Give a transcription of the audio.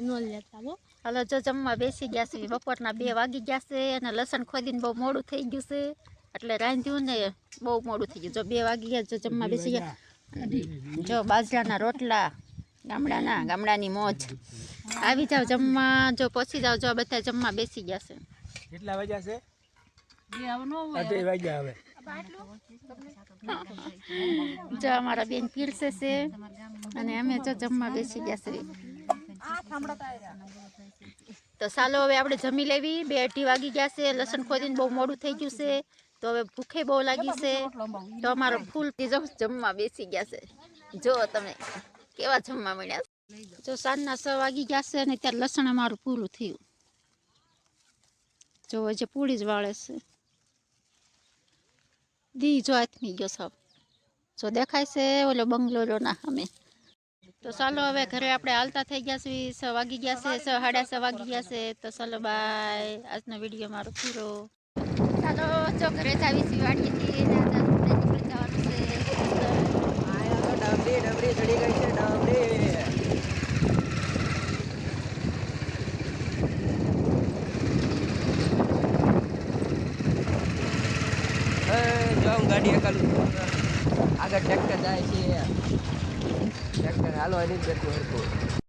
નો લેતા હો. હાલો જો જમવા બેસી ગયા છે. બપોરના 2 વાગી ગયા છે અને લસણ ખોદીને બહુ મોડું થઈ ગયું છે એટલે રાંધ્યું ને બહુ મોડું થઈ ગયું. જો 2 વાગી ગયા જો જમવા બેસી ગયા. જો બાજરાના રોટલા ગામડાની મોજ. આવી જાવ જમવા. જો પછી જાવ. જો બધા જમવા બેસી ગયા છે. કેટલા વાગ્યા છે? 2 વાગ્યા હવે. જો અમારા બેન પીરસે છે અને અમે જો જમવા બેસી ગયા છે. તો ચાલો હવે આપણે જમી લેવી. 2-2:30 વાગી ગયા છે. લસણ ખોદીને બહુ મોડું થઈ ગયું છે તો હવે ભૂખે બહુ લાગી છે તો અમારો ફૂલ જો જમવા બેસી ગયા છે. જો તમે કેવા જમવા મળ્યા. જો સાંજના 6 વાગી ગયા છે અને ત્યારે લસણ અમારું પૂરું થયું. જો જે પૂરી જ વાળે છે. દી જો આથમી ગયો સૌ. જો દેખાય છે ઓલો બંગલો ના અમે. તો ચાલો હવે ઘરે આપણે હાલતા થઈ ગયા છીએ. 6 વાગી ગયા છે. 6:30 વાગી ગયા છે. તો ચાલો બાય. આજનો વિડીયો મારો પૂરો. ચાલો જો ઘરે જ આવી છીએ વાડીએથી. નીકળી જવાનું છે. ડબરી ચડી ગઈ છે. ડબરી ગાડી એકલું આગળ ટ્રેક્ટર જાય છે. ટ્રેક્ટર હાલો એની જ ગતિ